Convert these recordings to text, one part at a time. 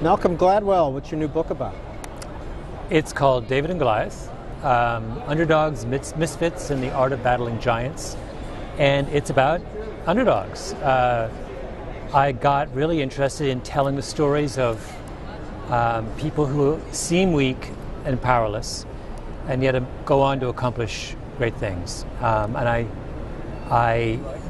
Malcolm Gladwell, what's your new book about? It's called David and Goliath, Underdogs, Misfits, and the Art of Battling Giants. And it's about underdogs. I got really interested in telling the stories of people who seem weak and powerless, and yet go on to accomplish great things. And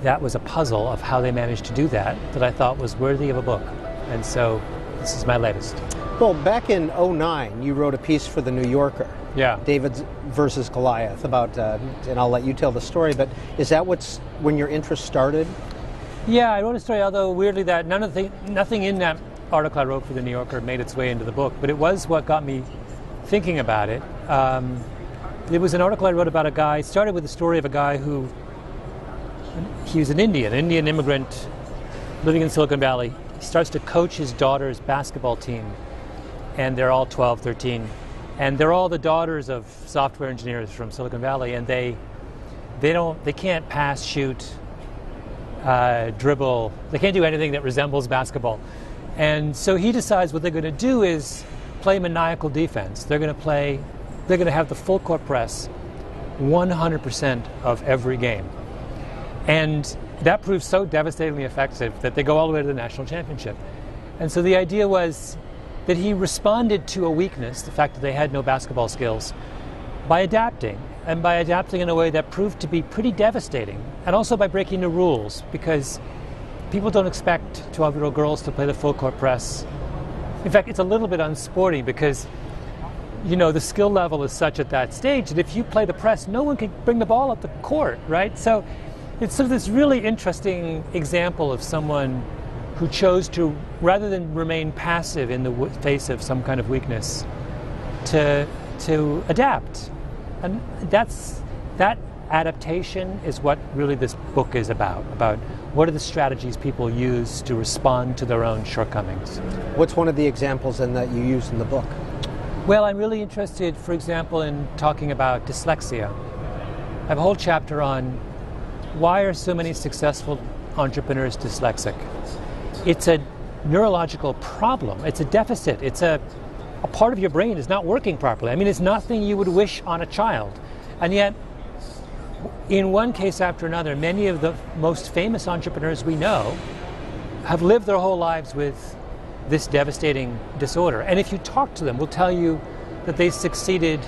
that was a puzzle of how they managed to do that I thought was worthy of a book. And so this is my latest. Well, back in '09, you wrote a piece for The New Yorker. Yeah. David versus Goliath, about, and I'll let you tell the story, but is that when your interest started? Yeah, I wrote a story, although weirdly that nothing in that article I wrote for The New Yorker made its way into the book, but it was what got me thinking about it. It was an article I wrote about a guy. It started with the story of a guy he was an Indian immigrant living in Silicon Valley. He starts to coach his daughter's basketball team, and they're all 12, 13, and they're all the daughters of software engineers from Silicon Valley, and they can't pass, shoot, dribble. They can't do anything that resembles basketball. And so he decides what they're going to do is play maniacal defense. They're going to have the full court press 100% of every game. And that proves so devastatingly effective that they go all the way to the national championship. And so the idea was that he responded to a weakness, the fact that they had no basketball skills, by adapting, and by adapting in a way that proved to be pretty devastating, and also by breaking the rules, because people don't expect 12-year-old girls to play the full court press. In fact, it's a little bit unsporting because, the skill level is such at that stage that if you play the press, no one can bring the ball up the court, right? So it's sort of this really interesting example of someone who chose to, rather than remain passive in the face of some kind of weakness, to adapt. And that adaptation is what really this book is about what are the strategies people use to respond to their own shortcomings. What's one of the examples then that you use in the book? Well, I'm really interested, for example, in talking about dyslexia. I have a whole chapter on why are so many successful entrepreneurs dyslexic. It's a neurological problem. It's a deficit. It's a part of your brain is not working properly. I mean, it's nothing you would wish on a child. And yet, in one case after another, many of the most famous entrepreneurs we know have lived their whole lives with this devastating disorder. And if you talk to them, will tell you that they succeeded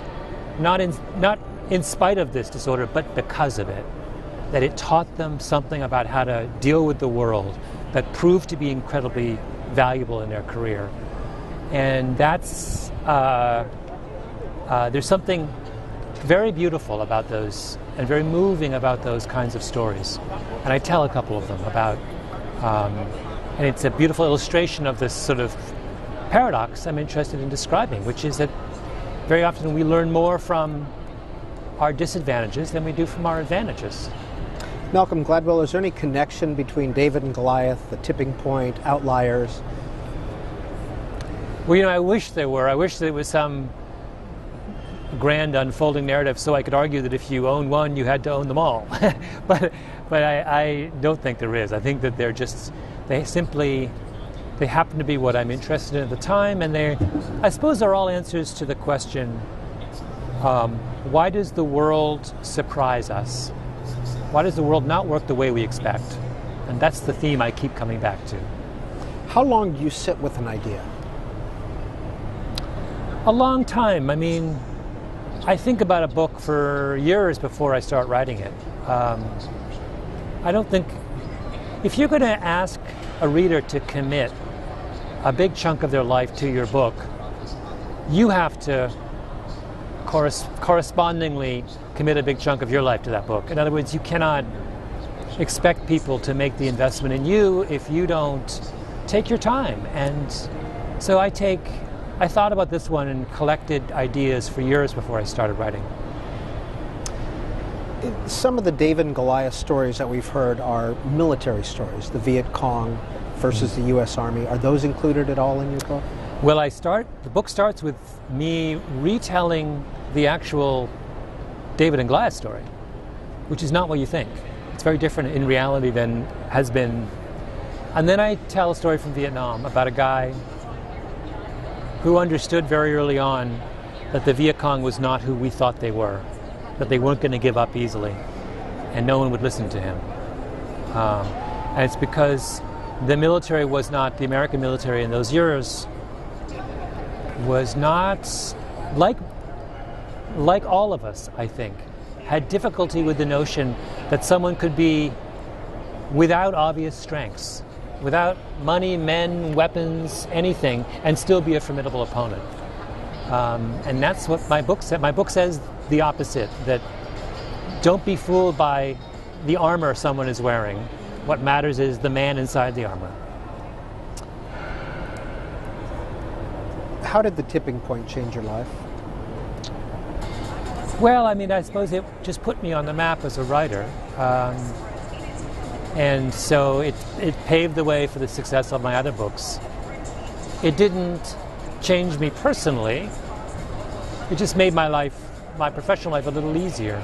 not in spite of this disorder, but because of it. That it taught them something about how to deal with the world that proved to be incredibly valuable in their career. And that's, there's something very beautiful about those and very moving about those kinds of stories. And I tell a couple of them about, and it's a beautiful illustration of this sort of paradox I'm interested in describing, which is that very often we learn more from our disadvantages than we do from our advantages. Malcolm Gladwell, is there any connection between David and Goliath, The Tipping Point, Outliers? Well, I wish there were. I wish there was some grand unfolding narrative so I could argue that if you own one, you had to own them all. but I don't think there is. I think that they happen to be what I'm interested in at the time, and I suppose they're all answers to the question, why does the world surprise us? Why does the world not work the way we expect? And that's the theme I keep coming back to. How long do you sit with an idea? A long time. I mean, I think about a book for years before I start writing it. I don't think, if you're going to ask a reader to commit a big chunk of their life to your book, you have to correspondingly commit a big chunk of your life to that book. In other words, you cannot expect people to make the investment in you if you don't take your time. And so I thought about this one and collected ideas for years before I started writing. Some of the David and Goliath stories that we've heard are military stories, the Viet Cong versus the U.S. Army. Are those included at all in your book? Well, the book starts with me retelling the actual David and Goliath story, which is not what you think. It's very different in reality than has been. And then I tell a story from Vietnam about a guy who understood very early on that the Viet Cong was not who we thought they were, that they weren't going to give up easily, and no one would listen to him. And it's because the military was not, the American military in those years was not, like all of us, I think, had difficulty with the notion that someone could be without obvious strengths, without money, men, weapons, anything, and still be a formidable opponent. And that's what my book said. My book says the opposite, that don't be fooled by the armor someone is wearing. What matters is the man inside the armor. How did the tipping point change your life? Well, I mean, I suppose it just put me on the map as a writer. And so it paved the way for the success of my other books. It didn't change me personally. It just made my life, my professional life, a little easier.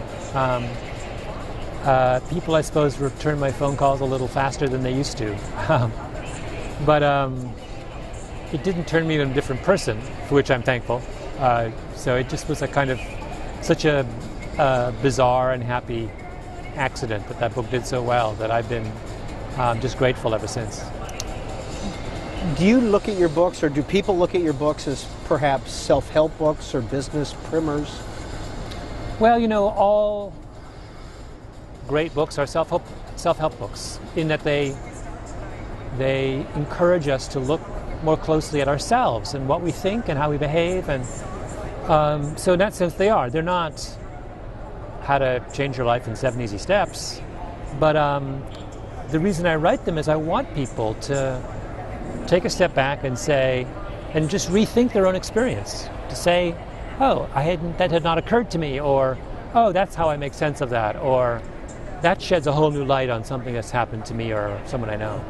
People, I suppose, return my phone calls a little faster than they used to. But it didn't turn me into a different person, for which I'm thankful. So it just was a kind of such a bizarre and happy accident that book did so well that I've been just grateful ever since. Do you look at your books, or do people look at your books as perhaps self-help books or business primers? Well, you know, all great books are self-help books, in that they encourage us to look more closely at ourselves and what we think and how we behave, and so in that sense they are. They're not how to change your life in 7 easy steps, but the reason I write them is I want people to take a step back and say, and just rethink their own experience, to say, oh, that had not occurred to me, or oh, that's how I make sense of that, or that sheds a whole new light on something that's happened to me or someone I know.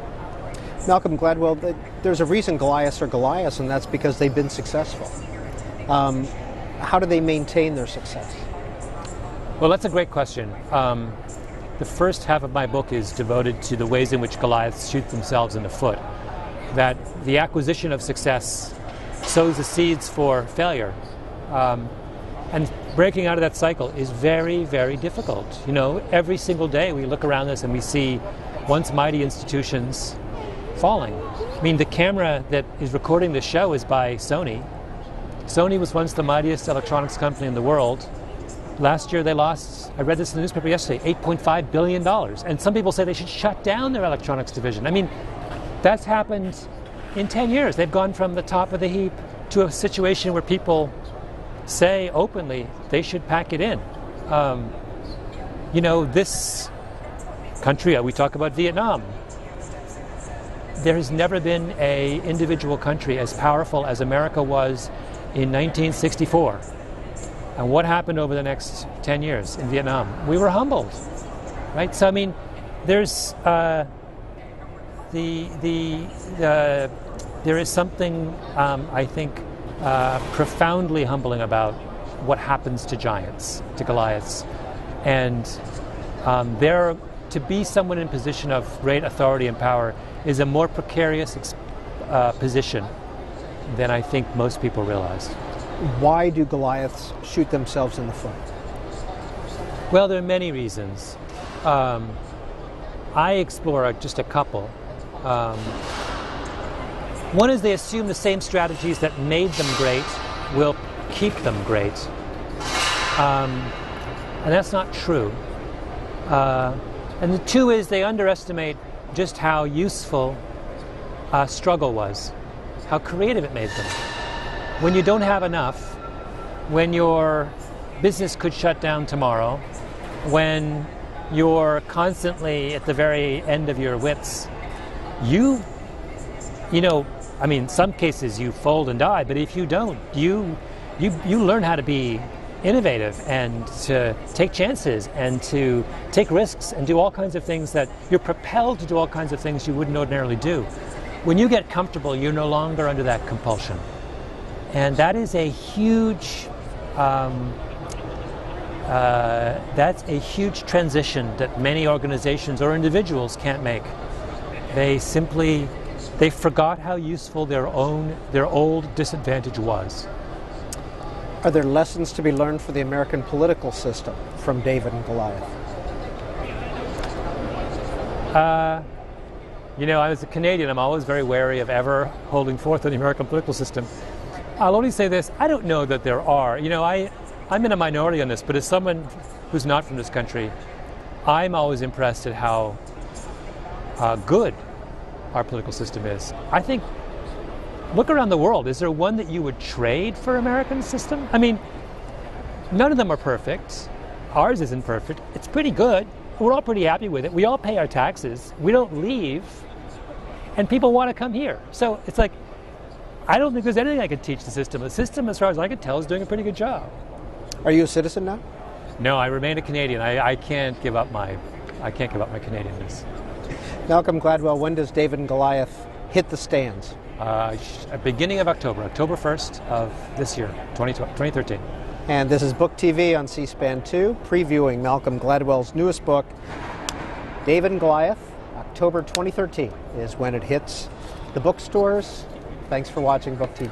Malcolm Gladwell, there's a reason Goliaths are Goliaths, and that's because they've been successful. How do they maintain their success? Well, that's a great question. The first half of my book is devoted to the ways in which Goliaths shoot themselves in the foot. That the acquisition of success sows the seeds for failure. And breaking out of that cycle is very, very difficult. You know, every single day we look around us and we see once mighty institutions falling. I mean, the camera that is recording this show is by Sony. Sony was once the mightiest electronics company in the world. Last year they lost, I read this in the newspaper yesterday, $8.5 billion. And some people say they should shut down their electronics division. I mean, that's happened in 10 years. They've gone from the top of the heap to a situation where people say openly they should pack it in. You know, this country, we talk about Vietnam. There has never been an individual country as powerful as America was in 1964. And what happened over the next 10 years in Vietnam? We were humbled, right? So I mean, there's there is something I think profoundly humbling about what happens to giants, to Goliaths, and to be someone in position of great authority and power is a more precarious position than I think most people realize. Why do Goliaths shoot themselves in the foot? Well, there are many reasons. I explore just a couple. One is they assume the same strategies that made them great will keep them great. And that's not true. And the two is they underestimate just how useful struggle was, how creative it made them. When you don't have enough, when your business could shut down tomorrow, when you're constantly at the very end of your wits, you know, I mean, some cases you fold and die, but if you don't, you learn how to be innovative and to take chances and to take risks and do all kinds of things that you're propelled to do, all kinds of things you wouldn't ordinarily do. When you get comfortable, you're no longer under that compulsion. And that is a huge, that's a huge transition that many organizations or individuals can't make. They simply They forgot how useful their old disadvantage was. Are there lessons to be learned for the American political system from David and Goliath? As a Canadian, I'm always very wary of ever holding forth on the American political system. I'll only say this, I don't know that there are. I'm in a minority on this, but as someone who's not from this country, I'm always impressed at how good our political system is. I think, look around the world, is there one that you would trade for American system? I mean, none of them are perfect. Ours isn't perfect. It's pretty good. We're all pretty happy with it. We all pay our taxes. We don't leave. And people want to come here. So it's like, I don't think there's anything I could teach the system. The system, as far as I can tell, is doing a pretty good job. Are you a citizen now? No, I remain a Canadian. I can't give up my Canadianness. Malcolm Gladwell, when does David and Goliath hit the stands? Beginning of October 1st of this year, 2013. And this is Book TV on C-SPAN 2, previewing Malcolm Gladwell's newest book, David and Goliath. October 2013 is when it hits the bookstores. Thanks for watching Book TV.